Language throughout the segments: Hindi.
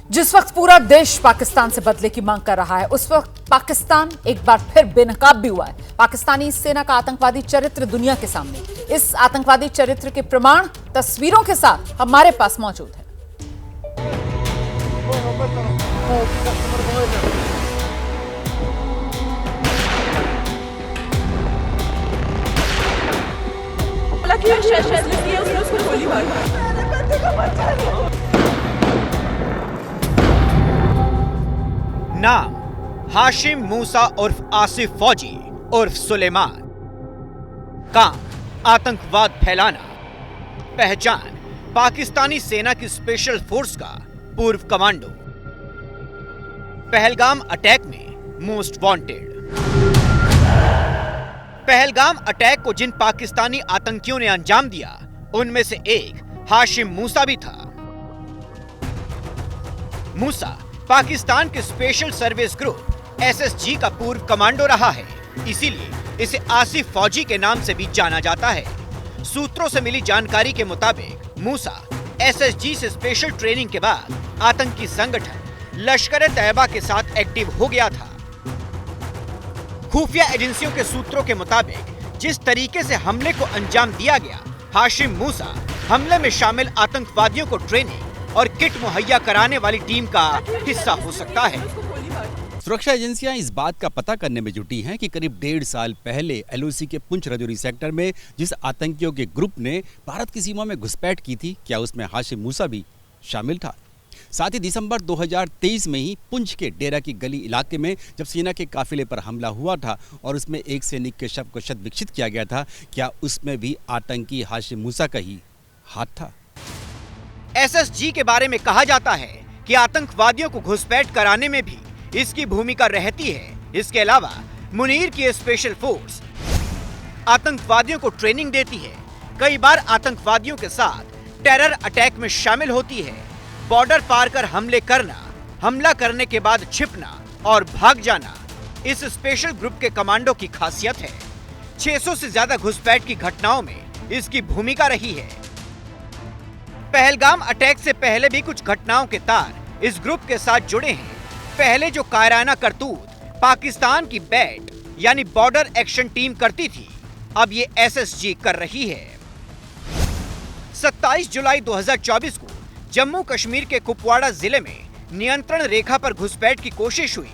जिस वक्त पूरा देश पाकिस्तान से बदले की मांग कर रहा है, उस वक्त पाकिस्तान एक बार फिर बेनकाब भी हुआ है। पाकिस्तानी सेना का आतंकवादी चरित्र दुनिया के सामने। इस आतंकवादी चरित्र के प्रमाण तस्वीरों के साथ हमारे पास मौजूद है। नाम हाशिम मूसा उर्फ आसिफ फौजी उर्फ सुलेमान। काम आतंकवाद फैलाना। पहचान पाकिस्तानी सेना की स्पेशल फोर्स का पूर्व कमांडो। पहलगाम अटैक में मोस्ट वांटेड। पहलगाम अटैक को जिन पाकिस्तानी आतंकियों ने अंजाम दिया, उनमें से एक हाशिम मूसा भी था। मूसा पाकिस्तान के स्पेशल सर्विस ग्रुप एसएसजी का पूर्व कमांडो रहा है, इसीलिए इसे आसिफ फौजी के नाम से भी जाना जाता है। सूत्रों से मिली जानकारी के मुताबिक मूसा एसएसजी से स्पेशल ट्रेनिंग के बाद आतंकी संगठन लश्कर-ए-तैयबा के साथ एक्टिव हो गया था। खुफिया एजेंसियों के सूत्रों के मुताबिक जिस तरीके से हमले को अंजाम दिया गया, हाशिम मूसा हमले में शामिल आतंकवादियों को ट्रेनिंग और किट मुहैया कराने वाली टीम का हिस्सा हो सकता है। सुरक्षा एजेंसियां इस बात का पता करने में जुटी हैं कि करीब 1.5 साल पहले एलओसी के पुंछ राजौरी सेक्टर में जिस आतंकियों के ग्रुप ने भारत की सीमा में घुसपैठ की थी, क्या उसमें हाशिम मूसा भी शामिल था। साथ ही दिसंबर 2023 में ही पुंछ के डेरा की गली इलाके में जब सेना के काफिले पर हमला हुआ था और उसमें एक सैनिक के शव को शत विक्षित किया गया था, क्या उसमें भी आतंकी हाशिम मूसा का ही हाथ था। एसएसजी के बारे में कहा जाता है कि आतंकवादियों को घुसपैठ कराने में भी इसकी भूमिका रहती है। इसके अलावा मुनीर की स्पेशल फोर्स आतंकवादियों को ट्रेनिंग देती है, कई बार आतंकवादियों के साथ टेरर अटैक में शामिल होती है। बॉर्डर पार कर हमले करना, हमला करने के बाद छिपना और भाग जाना इस स्पेशल ग्रुप के कमांडो की खासियत है। 600 से ज्यादा घुसपैठ की घटनाओं में इसकी भूमिका रही है। पहलगाम अटैक से पहले भी कुछ घटनाओं के तार इस ग्रुप के साथ जुड़े हैं। पहले जो कायराना करतूत पाकिस्तान की बैट यानी बॉर्डर एक्शन टीम करती थी, अब ये एसएसजी कर रही है। 27 जुलाई 2024 को जम्मू कश्मीर के कुपवाड़ा जिले में नियंत्रण रेखा पर घुसपैठ की कोशिश हुई।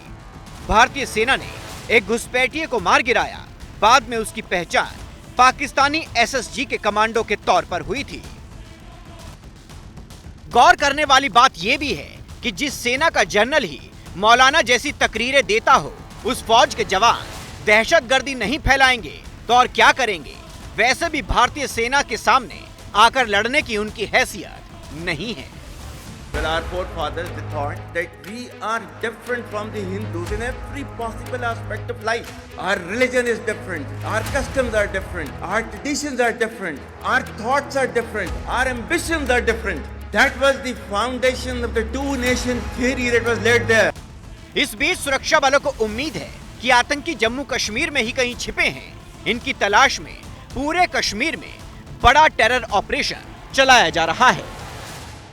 भारतीय सेना ने एक घुसपैठिए को मार गिराया। बाद में उसकी पहचान पाकिस्तानी एसएसजी के कमांडो के तौर पर हुई थी। गौर करने वाली बात यह भी है कि जिस सेना का जनरल ही मौलाना जैसी तकरीरें देता हो, उस फौज के जवान दहशतगर्दी नहीं फैलाएंगे तो और क्या करेंगे। वैसे भी भारतीय सेना के सामने आकर लड़ने की उनकी हैसियत नहीं है। Well, our forefathers they thought that we are different from the Hindus in every possible aspect of life. Our religion is different, our customs are different, our traditions are different, our thoughts are different, our ambitions are different. That was the foundation of the two nation theory that was laid there. इस बीच सुरक्षा बलों को उम्मीद है कि आतंकी जम्मू कश्मीर में ही कहीं छिपे हैं। इनकी तलाश में पूरे कश्मीर में बड़ा टेरर ऑपरेशन चलाया जा रहा है।